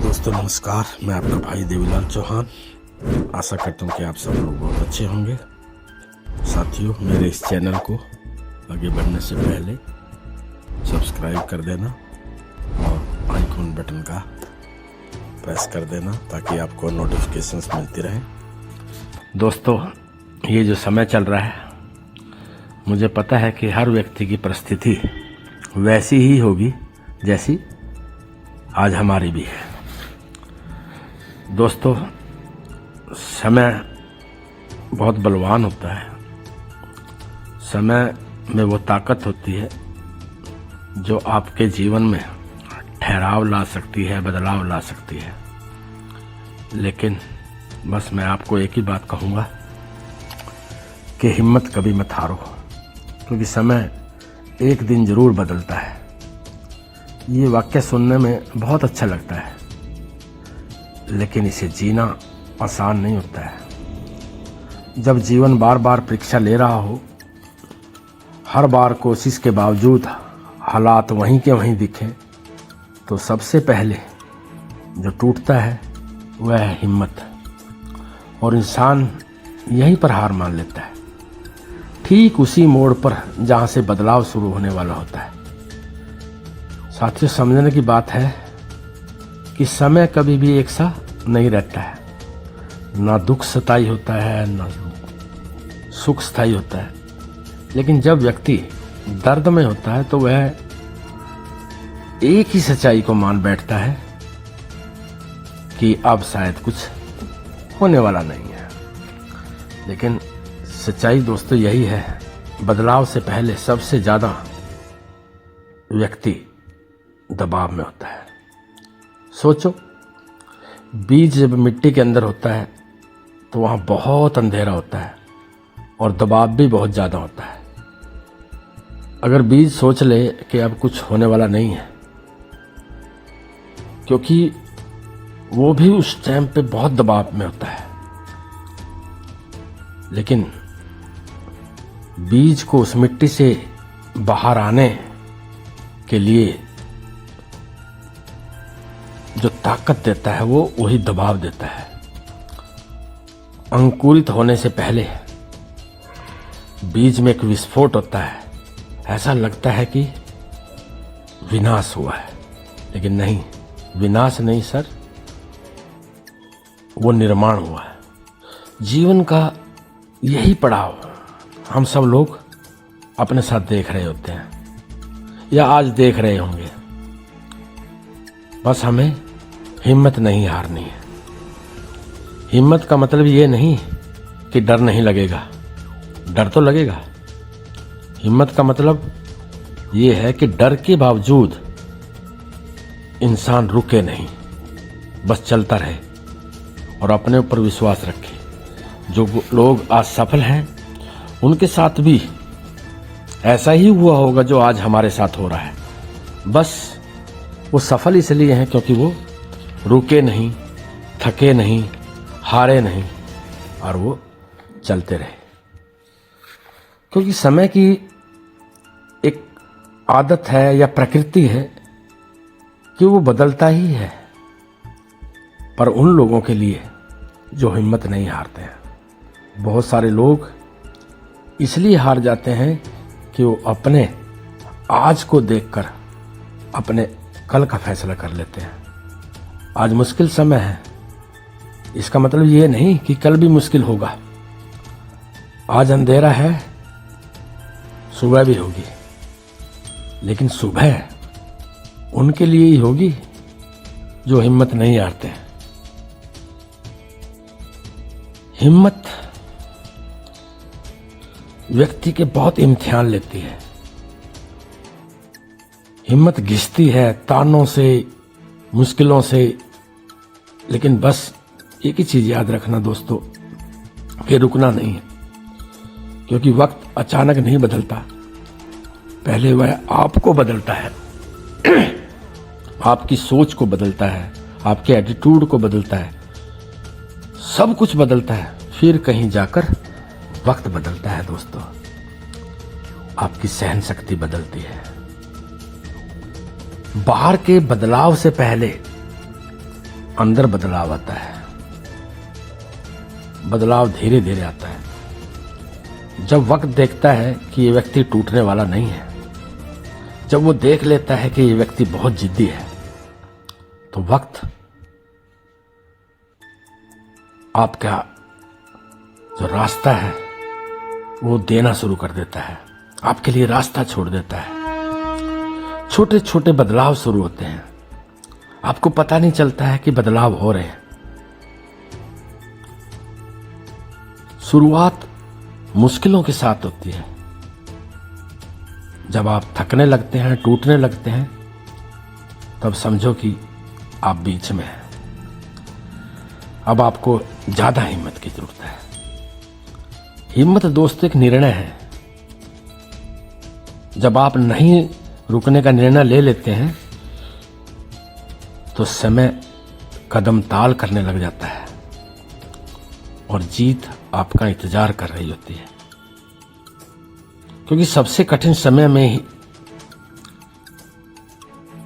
दोस्तों नमस्कार, मैं आपका भाई देवीलाल चौहान। आशा करता हूँ कि आप सब लोग बहुत अच्छे होंगे। साथियों, मेरे इस चैनल को आगे बढ़ने से पहले सब्सक्राइब कर देना और आइकॉन बटन का प्रेस कर देना ताकि आपको नोटिफिकेशंस मिलती रहें। दोस्तों, ये जो समय चल रहा है, मुझे पता है कि हर व्यक्ति की परिस्थिति वैसी ही होगी जैसी आज हमारी भी है। दोस्तों, समय बहुत बलवान होता है। समय में वो ताकत होती है जो आपके जीवन में ठहराव ला सकती है, बदलाव ला सकती है। लेकिन बस मैं आपको एक ही बात कहूँगा कि हिम्मत कभी मत हारो, क्योंकि समय एक दिन ज़रूर बदलता है। ये वाक्य सुनने में बहुत अच्छा लगता है, लेकिन इसे जीना आसान नहीं होता है। जब जीवन बार बार परीक्षा ले रहा हो, हर बार कोशिश के बावजूद हालात वहीं के वहीं दिखें, तो सबसे पहले जो टूटता है वह है हिम्मत, और इंसान यहीं पर हार मान लेता है, ठीक उसी मोड़ पर जहाँ से बदलाव शुरू होने वाला होता है। साथियों, समझने की बात है कि समय कभी भी एक सा नहीं रहता है। ना दुख स्थायी होता है, ना सुख स्थायी होता है। लेकिन जब व्यक्ति दर्द में होता है तो वह एक ही सच्चाई को मान बैठता है कि अब शायद कुछ होने वाला नहीं है। लेकिन सच्चाई दोस्तों यही है, बदलाव से पहले सबसे ज्यादा व्यक्ति दबाव में होता है। सोचो, बीज जब मिट्टी के अंदर होता है तो वहाँ बहुत अंधेरा होता है और दबाव भी बहुत ज़्यादा होता है। अगर बीज सोच ले कि अब कुछ होने वाला नहीं है, क्योंकि वो भी उस टाइम पे बहुत दबाव में होता है, लेकिन बीज को उस मिट्टी से बाहर आने के लिए जो ताकत देता है वो वही दबाव देता है। अंकुरित होने से पहले बीज में एक विस्फोट होता है। ऐसा लगता है कि विनाश हुआ है, लेकिन नहीं, विनाश नहीं सर, वो निर्माण हुआ है। जीवन का यही पड़ाव हम सब लोग अपने साथ देख रहे होते हैं, या आज देख रहे होंगे। बस हमें हिम्मत नहीं हारनी है। हिम्मत का मतलब ये नहीं कि डर नहीं लगेगा, डर तो लगेगा। हिम्मत का मतलब ये है कि डर के बावजूद इंसान रुके नहीं, बस चलता रहे और अपने ऊपर विश्वास रखे। जो लोग आज सफल हैं उनके साथ भी ऐसा ही हुआ होगा जो आज हमारे साथ हो रहा है। बस वो सफल इसलिए हैं क्योंकि वो रुके नहीं, थके नहीं, हारे नहीं, और वो चलते रहे। क्योंकि समय की एक आदत है या प्रकृति है कि वो बदलता ही है, पर उन लोगों के लिए जो हिम्मत नहीं हारते हैं। बहुत सारे लोग इसलिए हार जाते हैं कि वो अपने आज को देखकर अपने कल का फैसला कर लेते हैं। आज मुश्किल समय है, इसका मतलब ये नहीं कि कल भी मुश्किल होगा। आज अंधेरा है, सुबह भी होगी, लेकिन सुबह उनके लिए ही होगी जो हिम्मत नहीं हारते हैं। हिम्मत व्यक्ति के बहुत इम्तिहान लेती है। हिम्मत घिसती है तानों से, मुश्किलों से। लेकिन बस एक ही चीज याद रखना दोस्तों, कि रुकना नहीं है, क्योंकि वक्त अचानक नहीं बदलता, पहले वह आपको बदलता है। आपकी सोच को बदलता है, आपके एटीट्यूड को बदलता है, सब कुछ बदलता है, फिर कहीं जाकर वक्त बदलता है दोस्तों। आपकी सहन शक्ति बदलती है। बाहर के बदलाव से पहले अंदर बदलाव आता है। बदलाव धीरे धीरे आता है। जब वक्त देखता है कि ये व्यक्ति टूटने वाला नहीं है, जब वो देख लेता है कि ये व्यक्ति बहुत जिद्दी है, तो वक्त आपका जो रास्ता है वो देना शुरू कर देता है, आपके लिए रास्ता छोड़ देता है। छोटे छोटे बदलाव शुरू होते हैं, आपको पता नहीं चलता है कि बदलाव हो रहे हैं। शुरुआत मुश्किलों के साथ होती है। जब आप थकने लगते हैं, टूटने लगते हैं, तब समझो कि आप बीच में हैं। अब आपको ज्यादा हिम्मत की जरूरत है। हिम्मत दोस्तों एक निर्णय है। जब आप नहीं रुकने का निर्णय ले लेते हैं तो समय कदम ताल करने लग जाता है और जीत आपका इंतजार कर रही होती है। क्योंकि सबसे कठिन समय में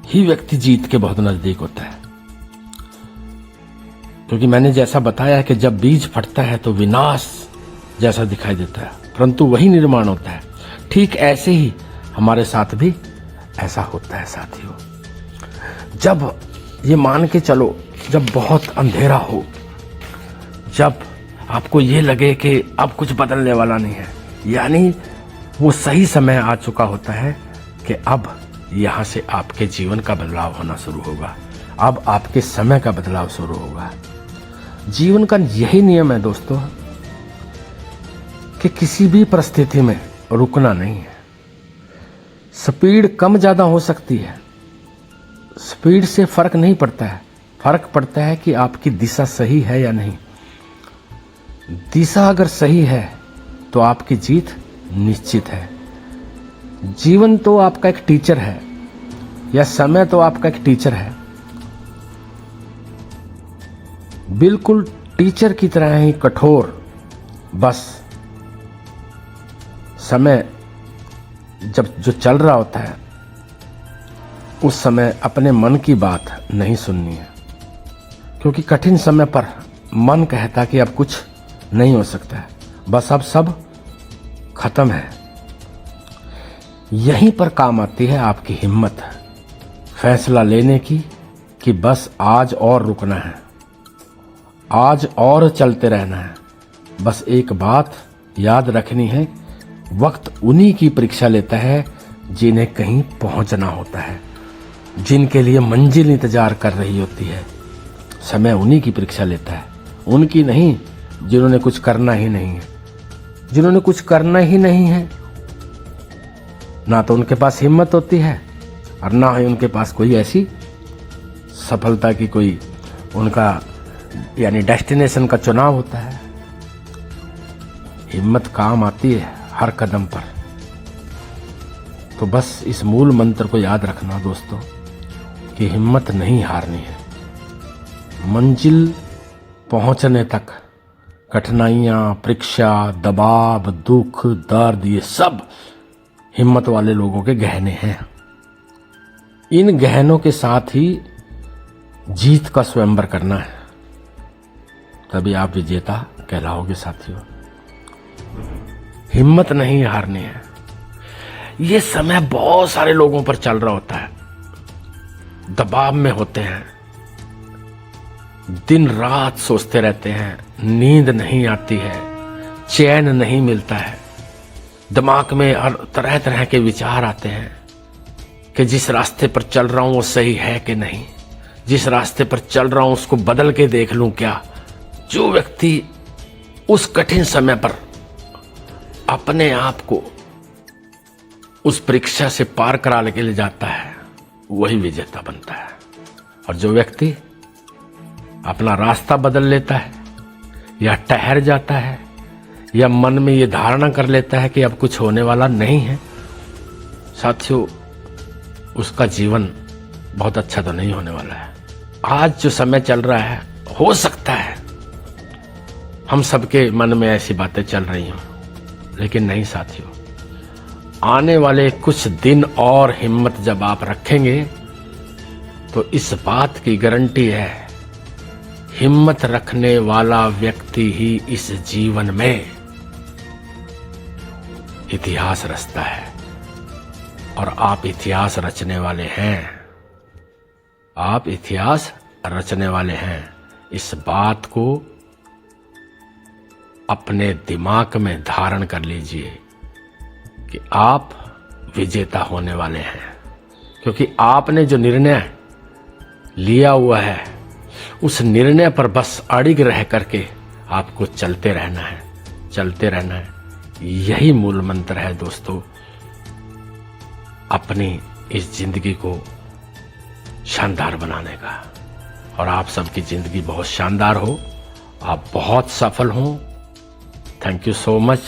ही व्यक्ति जीत के बहुत नजदीक होता है। क्योंकि मैंने जैसा बताया है कि जब बीज फटता है तो विनाश जैसा दिखाई देता है, परंतु वही निर्माण होता है। ठीक ऐसे ही हमारे साथ भी ऐसा होता है साथियों। जब ये मान के चलो, जब बहुत अंधेरा हो, जब आपको ये लगे कि अब कुछ बदलने वाला नहीं है, यानी वो सही समय आ चुका होता है कि अब यहां से आपके जीवन का बदलाव होना शुरू होगा। अब आपके समय का बदलाव शुरू होगा। जीवन का यही नियम है दोस्तों कि किसी भी परिस्थिति में रुकना नहीं है। स्पीड कम ज्यादा हो सकती है, स्पीड से फर्क नहीं पड़ता है। फर्क पड़ता है कि आपकी दिशा सही है या नहीं। दिशा अगर सही है तो आपकी जीत निश्चित है। जीवन तो आपका एक टीचर है, या समय तो आपका एक टीचर है, बिल्कुल टीचर की तरह ही कठोर। बस समय जब जो चल रहा होता है उस समय अपने मन की बात नहीं सुननी है। क्योंकि कठिन समय पर मन कहता कि अब कुछ नहीं हो सकता है, बस अब सब खत्म है। यहीं पर काम आती है आपकी हिम्मत, फैसला लेने की कि बस आज और रुकना है, आज और चलते रहना है। बस एक बात याद रखनी है, वक्त उन्हीं की परीक्षा लेता है जिन्हें कहीं पहुंचना होता है, जिनके लिए मंजिल इंतजार कर रही होती है। समय उन्हीं की परीक्षा लेता है, उनकी नहीं जिन्होंने कुछ करना ही नहीं है। जिन्होंने कुछ करना ही नहीं है, ना तो उनके पास हिम्मत होती है और ना ही उनके पास कोई ऐसी सफलता की कोई उनका यानी डेस्टिनेशन का चुनाव होता है। हिम्मत काम आती है हर कदम पर। तो बस इस मूल मंत्र को याद रखना दोस्तों कि हिम्मत नहीं हारनी है। मंजिल पहुंचने तक कठिनाइयां, परीक्षा, दबाव, दुख, दर्द, ये सब हिम्मत वाले लोगों के गहने हैं। इन गहनों के साथ ही जीत का स्वयंवर करना है, तभी आप विजेता कहलाओगे साथियों। हिम्मत नहीं हारनी है। ये समय बहुत सारे लोगों पर चल रहा होता है, दबाव में होते हैं, दिन रात सोचते रहते हैं, नींद नहीं आती है, चैन नहीं मिलता है, दिमाग में हर तरह तरह के विचार आते हैं कि जिस रास्ते पर चल रहा हूं वो सही है कि नहीं, जिस रास्ते पर चल रहा हूं उसको बदल के देख लूं क्या। जो व्यक्ति उस कठिन समय पर अपने आप को उस परीक्षा से पार करा के ले जाता है, वही विजेता बनता है। और जो व्यक्ति अपना रास्ता बदल लेता है या ठहर जाता है या मन में ये धारणा कर लेता है कि अब कुछ होने वाला नहीं है, साथियों उसका जीवन बहुत अच्छा तो नहीं होने वाला है। आज जो समय चल रहा है, हो सकता है हम सबके मन में ऐसी बातें चल रही हों, लेकिन नहीं साथियों, आने वाले कुछ दिन और हिम्मत जब आप रखेंगे तो इस बात की गारंटी है हिम्मत रखने वाला व्यक्ति ही इस जीवन में इतिहास रचता है, और आप इतिहास रचने वाले हैं। आप इतिहास रचने वाले हैं। इस बात को अपने दिमाग में धारण कर लीजिए कि आप विजेता होने वाले हैं, क्योंकि आपने जो निर्णय लिया हुआ है उस निर्णय पर बस अड़िग रह करके आपको चलते रहना है, चलते रहना है। यही मूल मंत्र है दोस्तों, अपनी इस जिंदगी को शानदार बनाने का। और आप सबकी जिंदगी बहुत शानदार हो, आप बहुत सफल हो। Thank you so much.